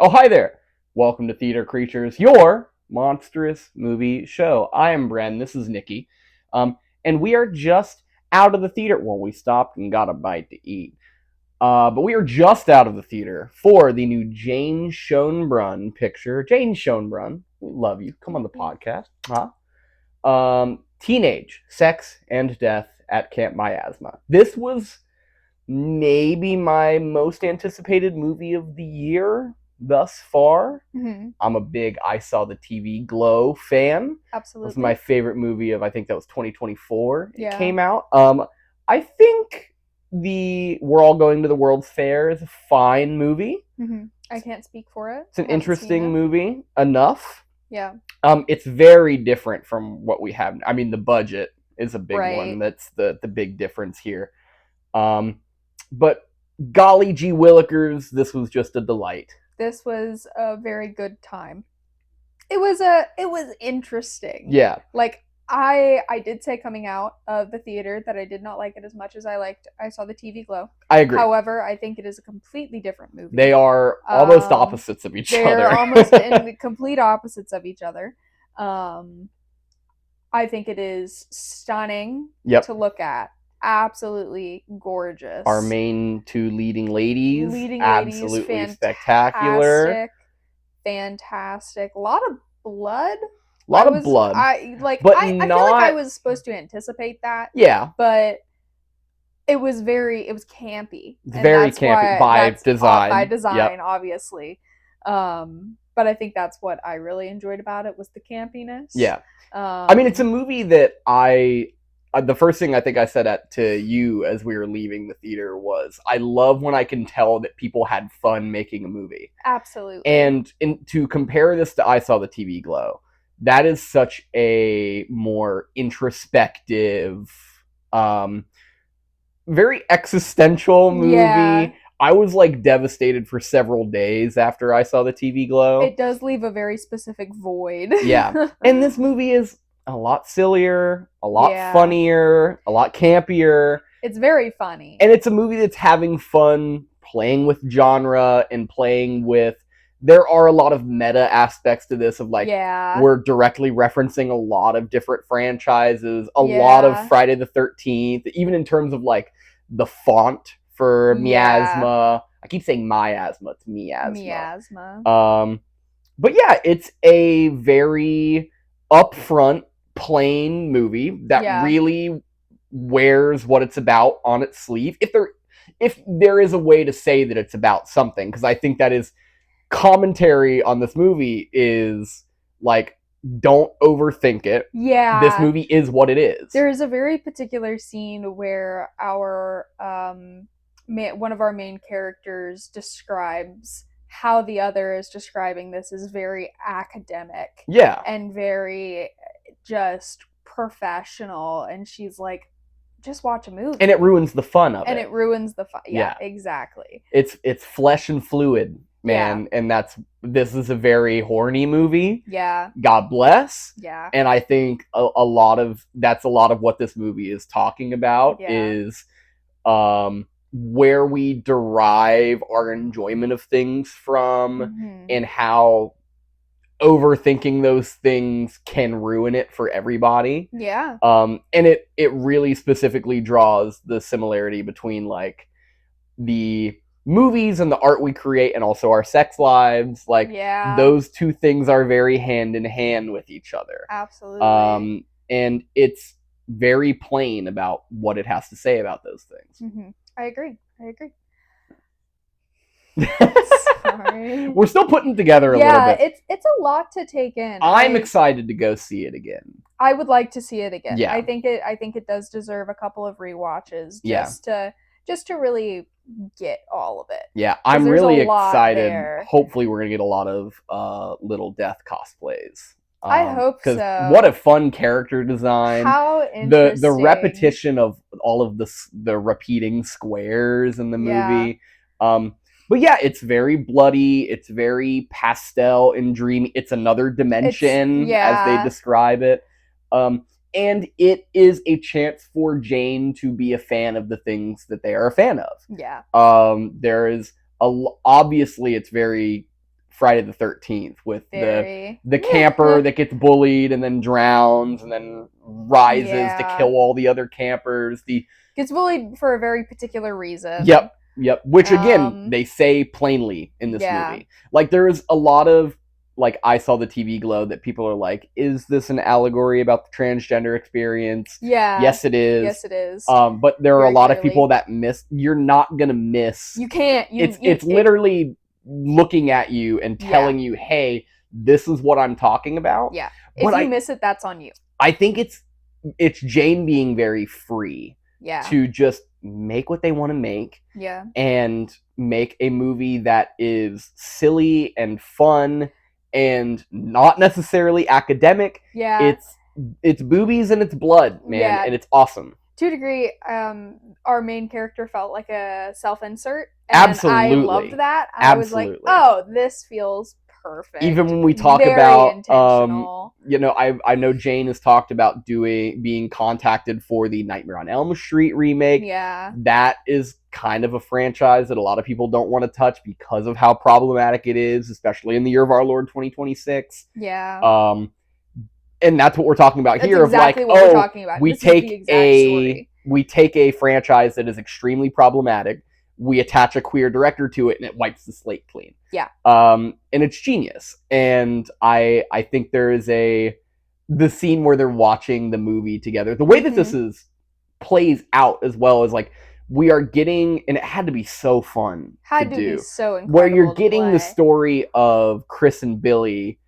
Oh, hi there. Welcome to Theater Creatures, your monstrous movie show. I am Bren. This is Nikki. And we are just out of the theater. Well, we stopped and got a bite to eat. But we are just out of the theater for the new Jane Schoenbrunn picture. Jane Schoenbrunn, we love you. Come on the podcast. Teenage Sex and Death at Camp Miasma. This was maybe my most anticipated movie of the year thus far. I'm a big I Saw the TV Glow fan. Absolutely. It was my favorite movie of, I think that was 2024. Yeah. It came out. I think the We're All Going to the World's Fair is a fine movie. I can't speak for it. It's an interesting movie enough. Yeah. It's very different from what we have. I mean, the budget is a big Right. one. That's the big difference here. But golly gee willikers, this was just a delight. This was a very good time. It was interesting. Yeah. Like I did say coming out of the theater that I did not like it as much as I Saw the TV Glow. I agree. However, I think it is a completely different movie. They are almost opposites of each other. They're almost in the complete opposites of each other. I think it is stunning to look at. Absolutely gorgeous. Our main two leading ladies, absolutely spectacular. Fantastic. A lot of blood. I feel like I was supposed to anticipate that. Yeah. But it was campy. Very campy by design. By design, obviously. But I think that's what I really enjoyed about it was the campiness. Yeah. I mean, it's a movie that the first thing I think I said to you as we were leaving the theater was, I love when I can tell that people had fun making a movie. Absolutely. And to compare this to I Saw the TV Glow, that is such a more introspective, very existential movie. Yeah. I was like devastated for several days after I saw the TV Glow. It does leave a very specific void. Yeah. And this movie is a lot sillier, a lot funnier, a lot campier. It's very funny. And it's a movie that's having fun playing with genre and playing with... There are a lot of meta aspects to this of like, we're directly referencing a lot of different franchises, a lot of Friday the 13th, even in terms of like the font for Miasma. I keep saying Miasma, it's Miasma. But yeah, it's a very upfront, plain movie that really wears what it's about on its sleeve. If there is a way to say that it's about something, because I think that is commentary on this movie is like, don't overthink it. Yeah. This movie is what it is. There is a very particular scene where our one of our main characters describes how the other is describing this is very academic. Yeah. And very just professional. And she's like, just watch a movie. And it ruins the fun of it. And it ruins the fun. Yeah, exactly. It's flesh and fluid, man. Yeah. And this is a very horny movie. Yeah. God bless. Yeah. And I think that's a lot of what this movie is talking about is where we derive our enjoyment of things from and how overthinking those things can ruin it for everybody. Yeah. And it really specifically draws the similarity between like the movies and the art we create and also our sex lives. Like those two things are very hand in hand with each other. Absolutely. And it's very plain about what it has to say about those things. I agree. Sorry. We're still putting together a little bit. Yeah, it's a lot to take in. I'm excited to go see it again. I would like to see it again. Yeah. I think it does deserve a couple of rewatches just to really get all of it. Yeah, I'm really excited. Hopefully we're going to get a lot of Little Death cosplays. I hope so. What a fun character design. How interesting. The repetition of all of the repeating squares in the movie. But yeah, it's very bloody. It's very pastel and dreamy. It's another dimension, as they describe it. And it is a chance for Jane to be a fan of the things that they are a fan of. Yeah. There is obviously it's very Friday the 13th with Very. the camper that gets bullied and then drowns and then rises to kill all the other campers. Gets bullied for a very particular reason. Yep. Which again, they say plainly in this movie. Like there's a lot of like I saw the TV Glow that people are like, is this an allegory about the transgender experience? Yeah. Yes, it is. Yes, it is. But there are a lot of people that miss. You're not gonna miss. You can't. It's literally looking at you and telling you, hey, this is what I'm talking about. Yeah. If you miss it, that's on you. I think it's Jane being very free. Yeah. To just make what they want to make. Yeah. And make a movie that is silly and fun and not necessarily academic. Yeah. It's boobies and it's blood, man, and it's awesome. To a degree, our main character felt like a self-insert. And Absolutely. I loved that. I was like, oh, this feels perfect. Even when we talk about, you know, I know Jane has talked about being contacted for the Nightmare on Elm Street remake. Yeah. That is kind of a franchise that a lot of people don't want to touch because of how problematic it is, especially in the year of our Lord 2026. Yeah. And that's what we're talking about here. Exactly of like, what we're talking about. We take a franchise that is extremely problematic. We attach a queer director to it, and it wipes the slate clean. Yeah. And it's genius. And I think there is the scene where they're watching the movie together. The way that this plays out as well as like we are getting, and it had to be so fun to do. Be so incredible. Where you're getting the story of Chris and Billy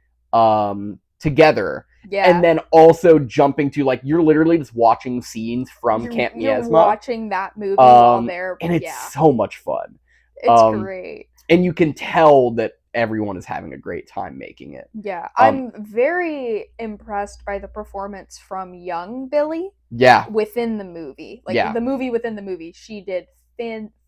together. Yeah. And then also jumping to like you're literally just watching scenes from Camp Miasma. You're watching that movie while they're and it's so much fun. It's great. And you can tell that everyone is having a great time making it. Yeah. I'm very impressed by the performance from young Billy. Yeah. Within the movie. Like the movie within the movie. She did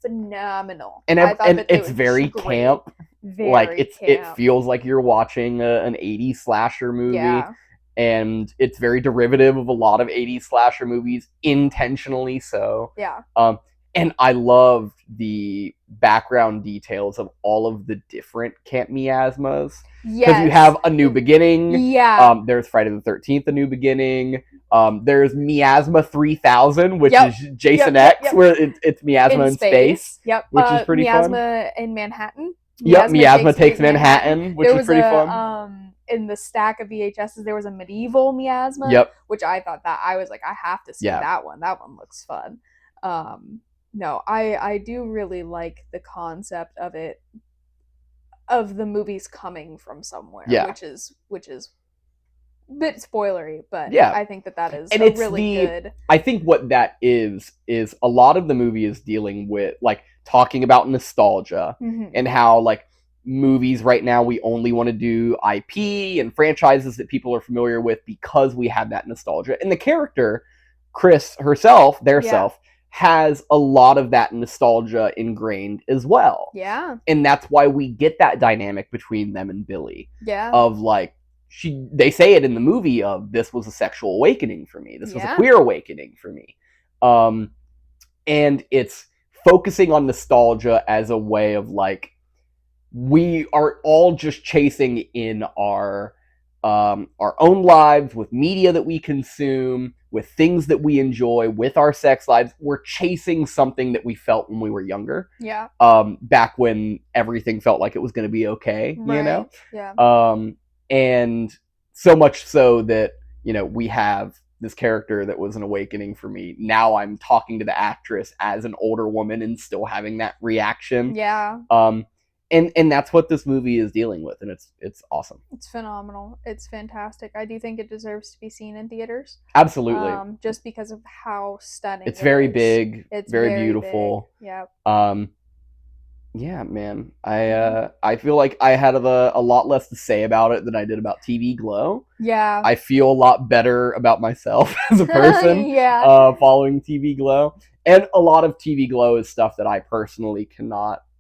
phenomenal. And it's very camp. Very like camp. It feels like you're watching an 80s slasher movie. Yeah. And it's very derivative of a lot of 80s slasher movies, intentionally so. Yeah. And I love the background details of all of the different Camp Miasmas. Because you have A New Beginning. Yeah. There's Friday the 13th, A New Beginning. There's Miasma 3000, which is Jason X, where it's Miasma in space. Yep. Which is pretty fun. Miasma in Manhattan. Miasma takes Manhattan, which is pretty fun. In the stack of VHSs, there was a medieval Miasma. Yep. Which I thought that I was like, I have to see that one. That one looks fun. No, I do really like the concept of it, of the movies coming from somewhere. Yeah. Which is a bit spoilery, but I think that is really good. I think what that is a lot of the movie is dealing with like talking about nostalgia and how like movies right now we only want to do IP and franchises that people are familiar with because we have that nostalgia. And the character, Chris herself, self, has a lot of that nostalgia ingrained as well. Yeah. And that's why we get that dynamic between them and Billy. Yeah. Of like they say it in the movie of this was a sexual awakening for me. This was a queer awakening for me. And it's focusing on nostalgia as a way of like we are all just chasing in our own lives with media that we consume, with things that we enjoy, with our sex lives. We're chasing something that we felt when we were younger. Yeah. Back when everything felt like it was going to be okay, right. You know? Yeah. And so much so that, you know, we have this character that was an awakening for me. Now I'm talking to the actress as an older woman and still having that reaction. Yeah. And that's what this movie is dealing with, and it's awesome. It's phenomenal. It's fantastic. I do think it deserves to be seen in theaters. Absolutely. Just because of how stunning it's very big. It's very beautiful. Big. Yeah. Yeah, man. I feel like I had a lot less to say about it than I did about TV Glow. Yeah. I feel a lot better about myself as a person. Following TV Glow. And a lot of TV Glow is stuff that I personally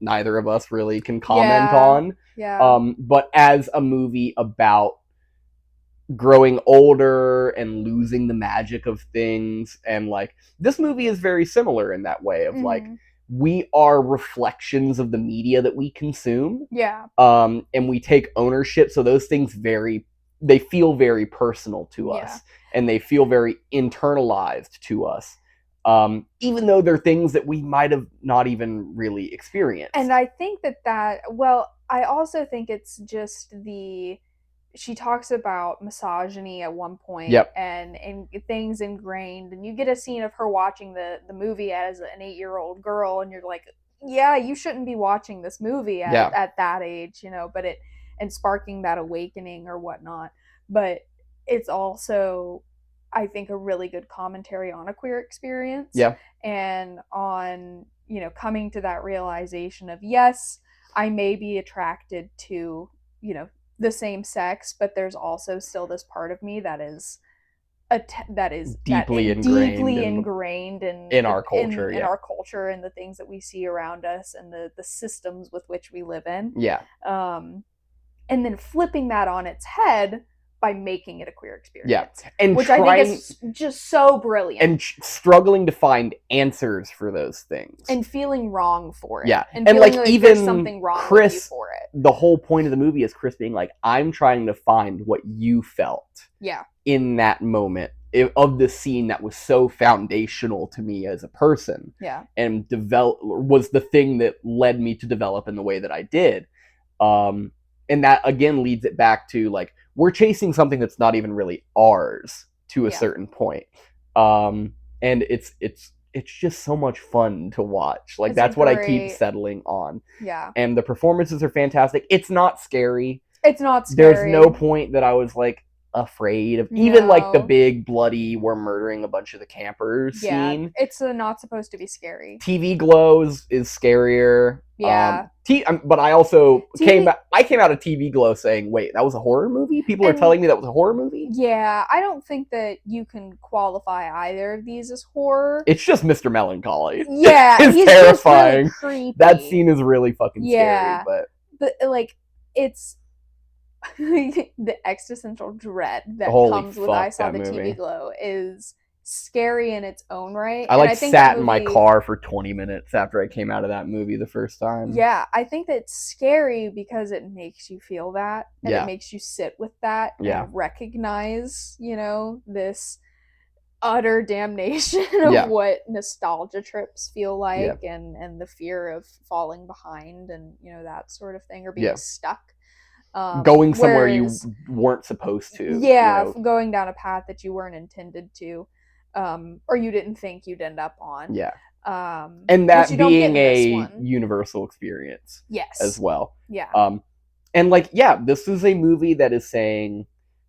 neither of us really can comment on. Yeah. But as a movie about growing older and losing the magic of things, and like this movie is very similar in that way of like we are reflections of the media that we consume. Yeah. And we take ownership. So those things they feel very personal to us, and they feel very internalized to us. Even though they're things that we might have not even really experienced. And I think I also think it's just she talks about misogyny at one point, and things ingrained, and you get a scene of her watching the movie as an 8-year-old girl, and you're like, yeah, you shouldn't be watching this movie at that age, but and sparking that awakening or whatnot. But it's also, I think, a really good commentary on a queer experience, and on, coming to that realization of, yes, I may be attracted to, the same sex, but there's also still this part of me that is deeply ingrained in our culture, in our culture, and the things that we see around us, and the systems with which we live in. And then flipping that on its head by making it a queer experience, and which I think is just so brilliant, and struggling to find answers for those things, and feeling wrong for it, and like even there's something wrong Chris, with you for it. The whole point of the movie is Chris being like, I'm trying to find what you felt, in that moment of the scene that was so foundational to me as a person, and was the thing that led me to develop in the way that I did. And that again leads it back to, like, we're chasing something that's not even really ours to a certain point. And it's just so much fun to watch. Like, that's what I keep settling on. And the performances are fantastic. It's not scary. There's no point that I was like afraid of, even like the big bloody we're murdering a bunch of the campers scene. It's not supposed to be scary. TV Glows is scarier. But I also came out of TV Glow saying, wait, that was a horror movie? People are telling me that was a horror movie? Yeah, I don't think that you can qualify either of these as horror. It's just Mr. Melancholy. Yeah, he's terrifying. Just really creepy. That scene is really fucking scary, but like, it's the existential dread that comes with I Saw the TV Glow is scary in its own right. I sat in my car for 20 minutes after I came out of that movie the first time. Yeah, I think that it's scary because it makes you feel that, and it makes you sit with that, and recognize, this utter damnation of what nostalgia trips feel like, and the fear of falling behind, and that sort of thing, or being stuck. Going somewhere you weren't supposed to. Going down a path that you weren't intended to, or you didn't think you'd end up on. And that being a universal experience. As well. And like, this is a movie that is saying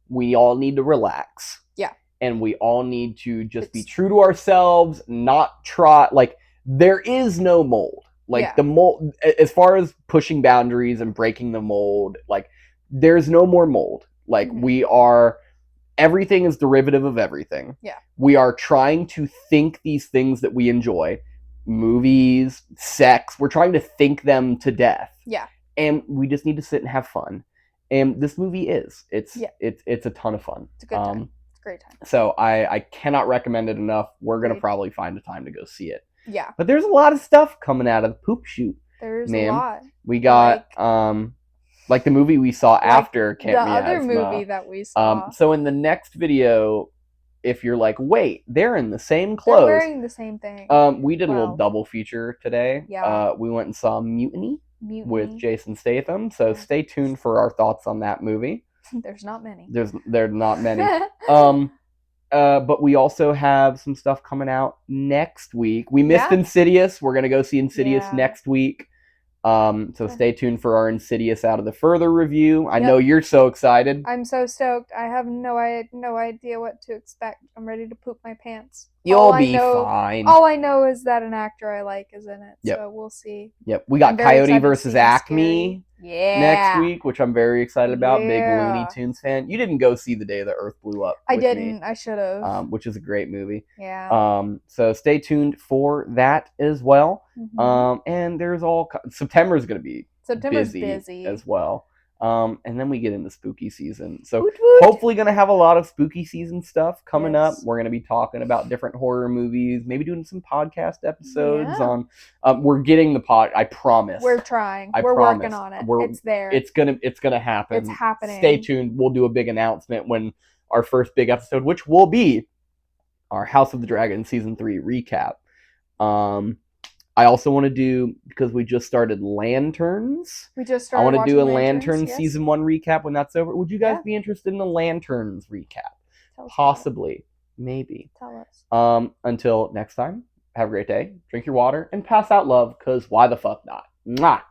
we all need to relax. And we all need to just be true to ourselves, not try, like, there is no mold. Like, the mold, as far as pushing boundaries and breaking the mold, like, there's no more mold. Like, everything is derivative of everything. We are trying to think these things that we enjoy. Movies, sex, we're trying to think them to death. And we just need to sit and have fun. And this movie is. It's a ton of fun. It's a good time. It's a great time. So I cannot recommend it enough. We're going to probably find a time to go see it. But there's a lot of stuff coming out of the poop shoot. There's a lot. We got like the movie we saw after Camp Miasma. The other movie that we saw. So in the next video, if you're like, wait, they're in the same clothes. They're wearing the same thing. We did a little double feature today. We went and saw Mutiny with Jason Statham. So stay tuned for our thoughts on that movie. There's not many. There's not many. But we also have some stuff coming out next week. We missed Insidious. We're going to go see Insidious next week. So stay tuned for our Insidious Out of the Further review. I know you're so excited. I'm so stoked. I have no idea what to expect. I'm ready to poop my pants. You'll be fine. All I know is that an actor I like is in it. So we'll see. We got Coyote versus Acme next week, which I'm very excited about. Big Looney Tunes fan. You didn't go see The Day the Earth Blew Up. I didn't. I should have. Which is a great movie. So stay tuned for that as well. And there's September's going to be busy as well. And then we get into spooky season. So hopefully going to have a lot of spooky season stuff coming up. We're going to be talking about different horror movies, maybe doing some podcast episodes on. We're getting the pod. I promise. We're trying. We're working on it. It's there. It's gonna happen. It's happening. Stay tuned. We'll do a big announcement when our first big episode, which will be our House of the Dragon season 3 recap. I also want to do, because we just started Lanterns. I want to do a Lanterns season 1 recap when that's over. Would you guys be interested in the Lanterns recap? Possibly. Maybe. Tell us. Until next time, have a great day. Drink your water and pass out love, because why the fuck not? Mwah!